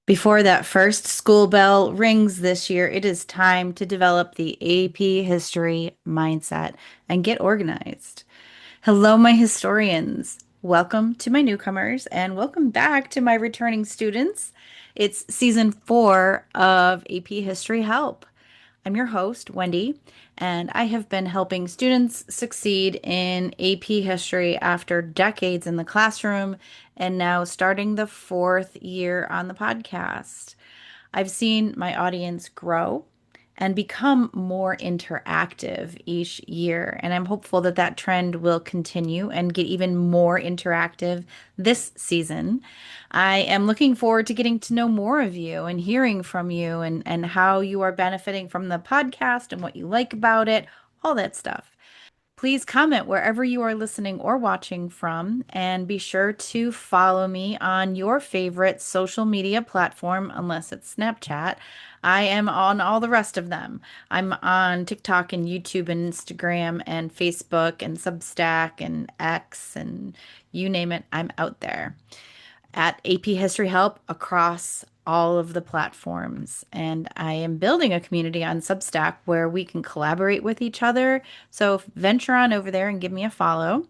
Before that first school bell rings this year, it is time to develop the AP History mindset and get organized. Hello, my historians. Welcome to my newcomers and welcome back to my returning students. It's season 4 of AP History Help. I'm your host, Wendy, and I have been helping students succeed in AP history after decades in the classroom and now starting the 4th year on the podcast. I've seen my audience grow and become more interactive each year. And I'm hopeful that that trend will continue and get even more interactive this season. I am looking forward to getting to know more of you and hearing from you and how you are benefiting from the podcast and what you like about it, all that stuff. Please comment wherever you are listening or watching from, and be sure to follow me on your favorite social media platform, unless it's Snapchat. I am on all the rest of them. I'm on TikTok and YouTube and Instagram and Facebook and Substack and X and you name it, I'm out there at AP History Help across all of the platforms. And I am building a community on Substack where we can collaborate with each other. So venture on over there and give me a follow.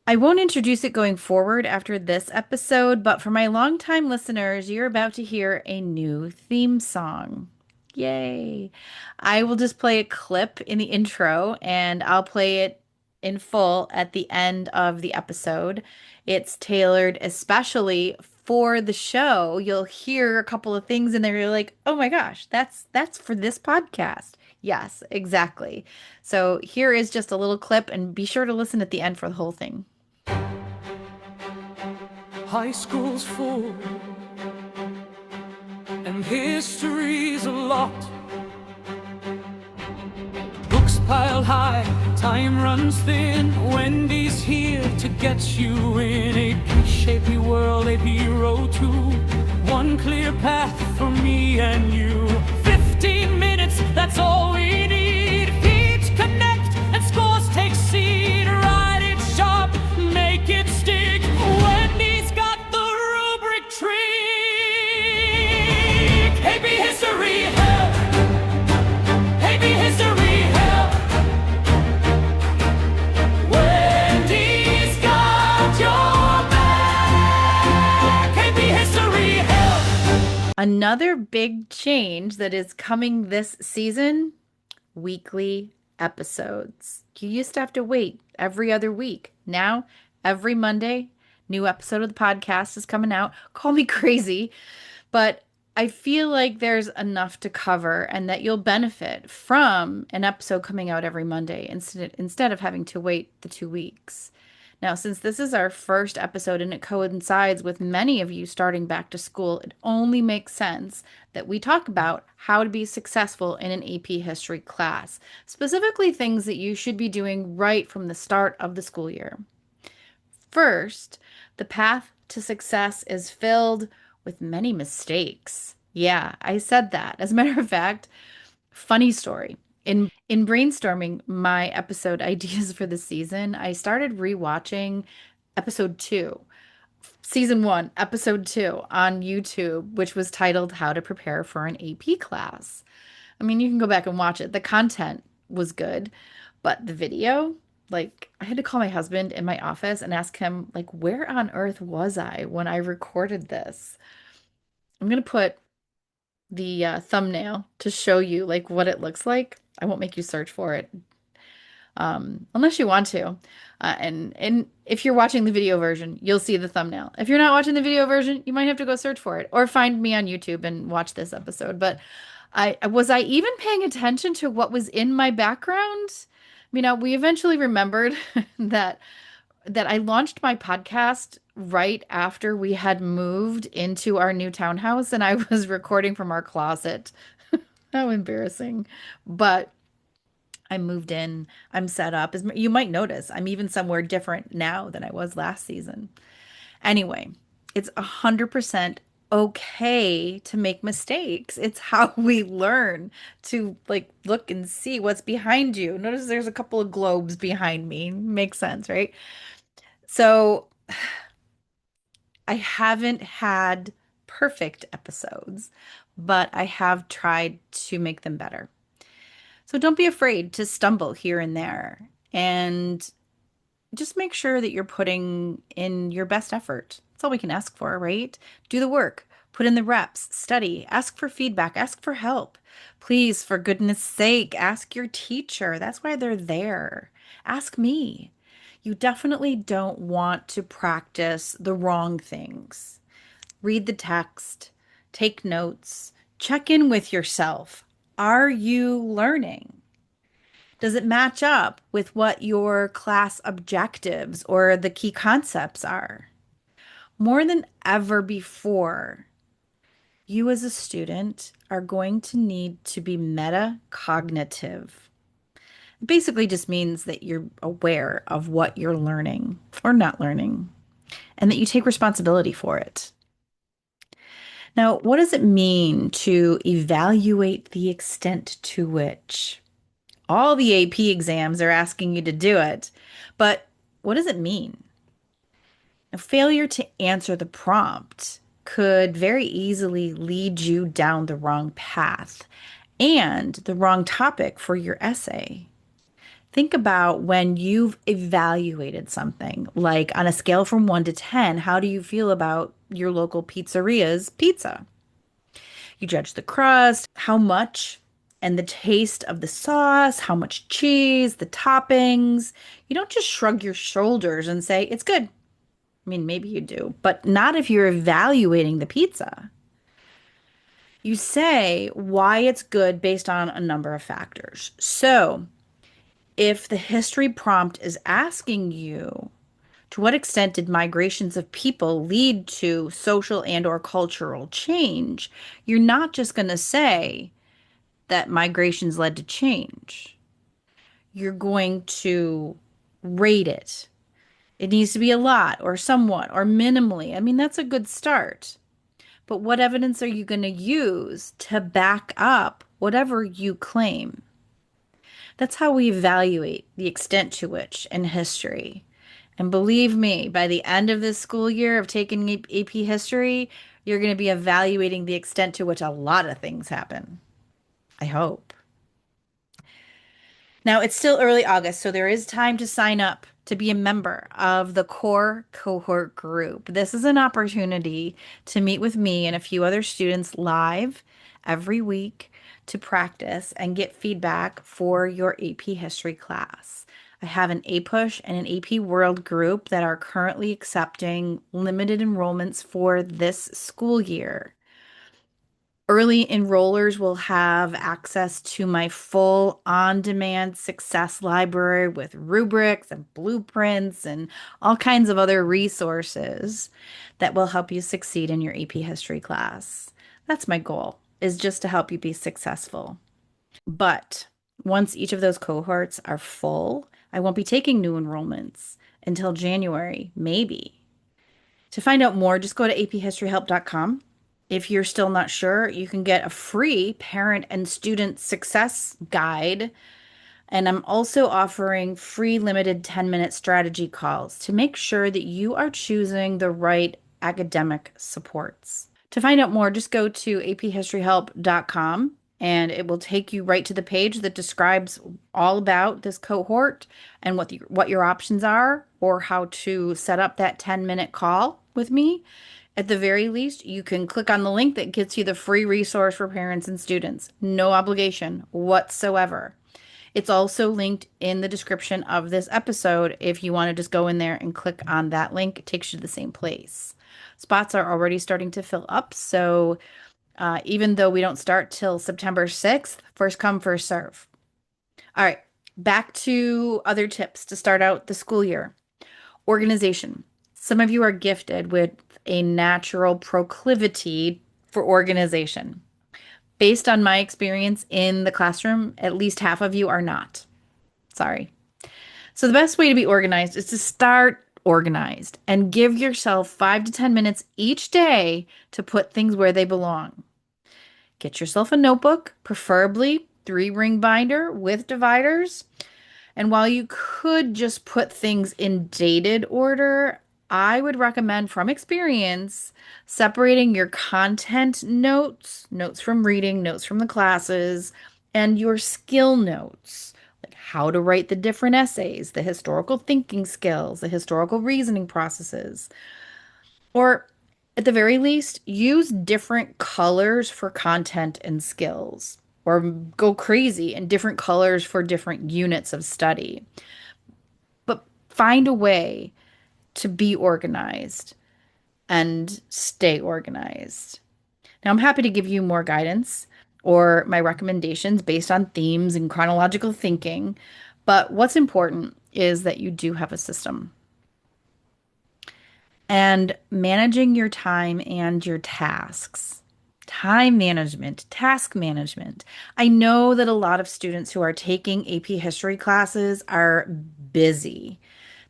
I won't introduce it going forward after this episode, but for my longtime listeners, you're about to hear a new theme song. Yay. I will just play a clip in the intro and I'll play it in full at the end of the episode. It's tailored especially for the show. You'll hear a couple of things in there. You're like, oh my gosh, that's for this podcast. Yes, exactly. So here is just a little clip, and be sure to listen at the end for the whole thing. High school's full, and history's a lot. Books piled high, time runs thin. Wendy's here to get you in a shapy world, a hero too. One clear path for me and you. 15 minutes, that's all we need. Feet connect and scores take seed. Write it sharp, make it stick. Wendy's got the rubric trick. AP History Help! AP History Help! Wendy's got your back. AP History Help! Another big change that is coming this season, weekly episodes. You used to have to wait every other week. Now, every Monday, new episode of the podcast is coming out. Call me crazy, but I feel like there's enough to cover and that you'll benefit from an episode coming out every Monday instead of having to wait the 2 weeks. Now, since this is our first episode and it coincides with many of you starting back to school, it only makes sense that we talk about how to be successful in an AP history class, specifically things that you should be doing right from the start of the school year. First, the path to success is filled with many mistakes. Yeah, I said that. As a matter of fact, funny story. In brainstorming my episode ideas for the season, I started rewatching episode 2, season 1, episode 2 on YouTube, which was titled How to Prepare for an AP Class. I mean, you can go back and watch it. The content was good, but the video, like, I had to call my husband in my office and ask him, like, where on earth was I when I recorded this? I'm gonna put the thumbnail to show you like what it looks like. I won't make you search for it, unless you want to. And if you're watching the video version, you'll see the thumbnail. If you're not watching the video version, you might have to go search for it or find me on YouTube and watch this episode. But I even paying attention to what was in my background? You know, we eventually remembered that I launched my podcast right after we had moved into our new townhouse and I was recording from our closet. How embarrassing. But I moved in, I'm set up. As you might notice, I'm even somewhere different now than I was last season. Anyway, it's 100% okay to make mistakes. It's how we learn to like look and see what's behind you. Notice there's a couple of globes behind me. Makes sense, right? So I haven't had perfect episodes, but I have tried to make them better. So don't be afraid to stumble here and there. And just make sure that you're putting in your best effort. That's all we can ask for, right? Do the work, put in the reps, study, ask for feedback, ask for help. Please, for goodness sake, ask your teacher. That's why they're there. Ask me. You definitely don't want to practice the wrong things. Read the text, take notes, check in with yourself. Are you learning? Does it match up with what your class objectives or the key concepts are? More than ever before, you as a student are going to need to be metacognitive. It basically just means that you're aware of what you're learning or not learning and that you take responsibility for it. Now, what does it mean to evaluate the extent to which? All the AP exams are asking you to do it. But what does it mean? A failure to answer the prompt could very easily lead you down the wrong path and the wrong topic for your essay. Think about when you've evaluated something, like on a scale from 1 to 10, how do you feel about your local pizzeria's pizza? You judge the crust, how much, and the taste of the sauce, how much cheese, the toppings. You don't just shrug your shoulders and say, it's good. I mean, maybe you do, but not if you're evaluating the pizza. You say why it's good based on a number of factors. So, if the history prompt is asking you, to what extent did migrations of people lead to social and or cultural change? You're not just going to say that migrations led to change. You're going to rate it. It needs to be a lot or somewhat or minimally. I mean, that's a good start. But what evidence are you going to use to back up whatever you claim? That's how we evaluate the extent to which in history. And believe me, by the end of this school year of taking AP history, you're going to be evaluating the extent to which a lot of things happen. I hope. Now, it's still early August, so there is time to sign up to be a member of the core cohort group. This is an opportunity to meet with me and a few other students live every week to practice and get feedback for your AP history class. I have an APUSH and an AP World group that are currently accepting limited enrollments for this school year. Early enrollers will have access to my full on-demand success library with rubrics and blueprints and all kinds of other resources that will help you succeed in your AP history class. That's my goal, is just to help you be successful. But once each of those cohorts are full, I won't be taking new enrollments until January, maybe. To find out more, just go to aphistoryhelp.com. If you're still not sure, you can get a free parent and student success guide. And I'm also offering free limited 10-minute strategy calls to make sure that you are choosing the right academic supports. To find out more, just go to aphistoryhelp.com and it will take you right to the page that describes all about this cohort and what your options are or how to set up that 10-minute call with me. At the very least, you can click on the link that gets you the free resource for parents and students. No obligation whatsoever. It's also linked in the description of this episode if you want to just go in there and click on that link. It takes you to the same place. Spots are already starting to fill up, so even though we don't start till September 6th, first come, first serve. All right, back to other tips to start out the school year. Organization. Some of you are gifted with a natural proclivity for organization. Based on my experience in the classroom, at least half of you are not. Sorry. So the best way to be organized is to start organized and give yourself 5 to 10 minutes each day to put things where they belong. Get yourself a notebook, preferably 3-ring binder with dividers. And while you could just put things in dated order, I would recommend from experience separating your content notes, notes from reading, notes from the classes, and your skill notes, like how to write the different essays, the historical thinking skills, the historical reasoning processes. Or at the very least, use different colors for content and skills, or go crazy in different colors for different units of study. But find a way to be organized and stay organized. Now, I'm happy to give you more guidance or my recommendations based on themes and chronological thinking, but what's important is that you do have a system. And managing your time and your tasks. Time management, task management. I know that a lot of students who are taking AP history classes are busy.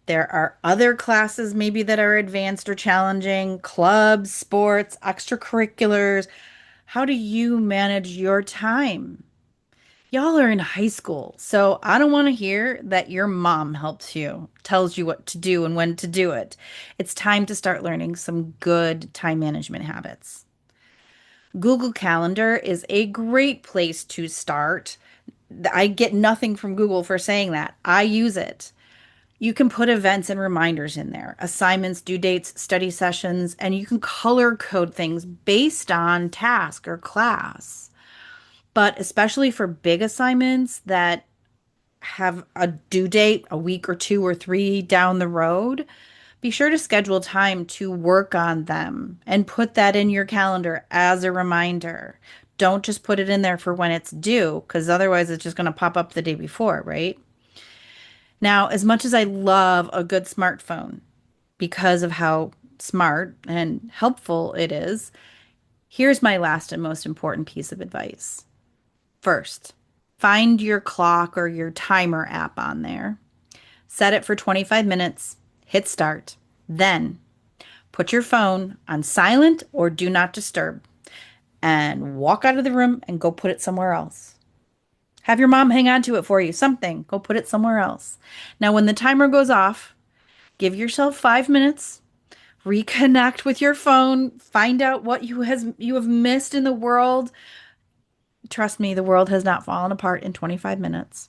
There are other classes maybe that are advanced or challenging, clubs, sports, extracurriculars. How do you manage your time? Y'all are in high school, so I don't want to hear that your mom helps you, tells you what to do and when to do it. It's time to start learning some good time management habits. Google Calendar is a great place to start. I get nothing from Google for saying that. I use it. You can put events and reminders in there, assignments, due dates, study sessions, and you can color code things based on task or class. But especially for big assignments that have a due date a week or two or three down the road, be sure to schedule time to work on them and put that in your calendar as a reminder. Don't just put it in there for when it's due, because otherwise it's just going to pop up the day before, right? Now, as much as I love a good smartphone because of how smart and helpful it is, here's my last and most important piece of advice. First, find your clock or your timer app on there. Set it for 25 minutes, hit start. Then put your phone on silent or do not disturb and walk out of the room and go put it somewhere else. Have your mom hang on to it for you, something. Go put it somewhere else. Now, when the timer goes off, give yourself 5 minutes, reconnect with your phone, find out what you have missed in the world. Trust me, the world has not fallen apart in 25 minutes.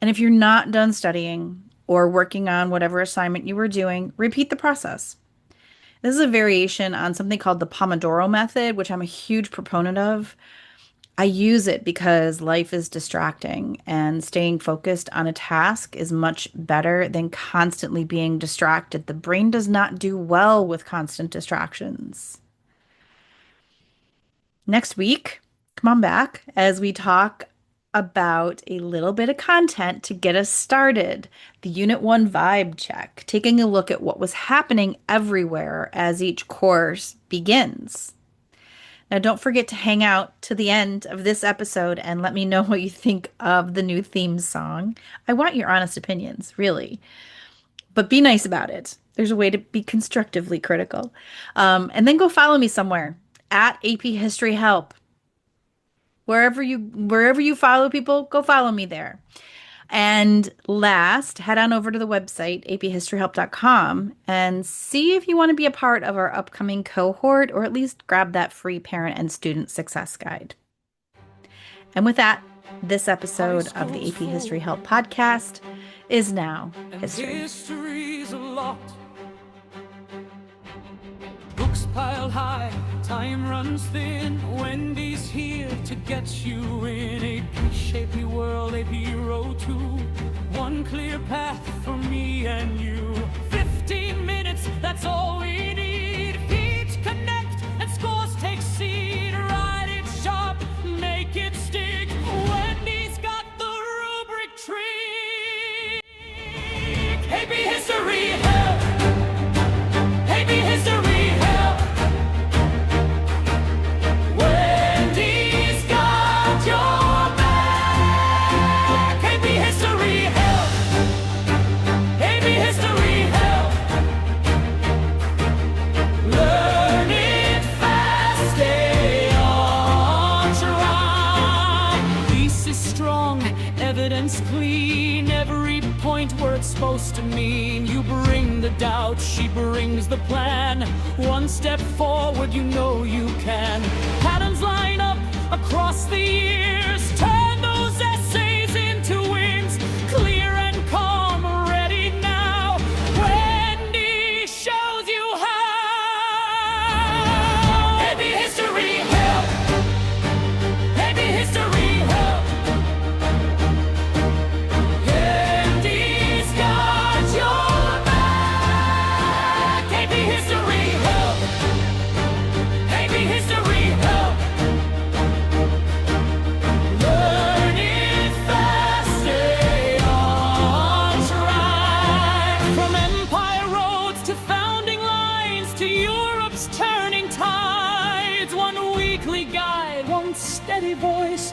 And if you're not done studying or working on whatever assignment you were doing, repeat the process. This is a variation on something called the Pomodoro method, which I'm a huge proponent of. I use it because life is distracting and staying focused on a task is much better than constantly being distracted. The brain does not do well with constant distractions. Next week, come on back as we talk about a little bit of content to get us started. The Unit 1 vibe check, taking a look at what was happening everywhere as each course begins. Now, don't forget to hang out to the end of this episode and let me know what you think of the new theme song. I want your honest opinions, really. But be nice about it. There's a way to be constructively critical. And then go follow me somewhere at AP History Help. Wherever you follow people, go follow me there. And last, head on over to the website, aphistoryhelp.com, and see if you want to be a part of our upcoming cohort, or at least grab that free parent and student success guide. And with that, this episode of the AP History Help podcast is now history. History's a lot. Books piled high, time runs thin. Wendy's here to get you in a shapy world, a hero too. One clear path for me and you. 15 minutes, that's all we need. Feet connect and scores take seed. Write it sharp, make it stick. Wendy's got the rubric trick. AP History Help. AP History Help. Wendy's got your back. AP History Help. AP History Help. Learn it fast, stay on track. Thesis strong, evidence clean, every point point where it's supposed to mean. You bring the doubt, she brings the plan. One step forward, you know you can. Patterns line up across the years. Turn those essays into wins. Clear and calm, ready now. Wendy shows you how. Maybe history help. Maybe history help. Wendy's got your back. Maybe history help. Maybe history help. Learn it fast, stay on track. From empire roads to founding lines to Europe's turning tides. One weekly guide, one steady voice,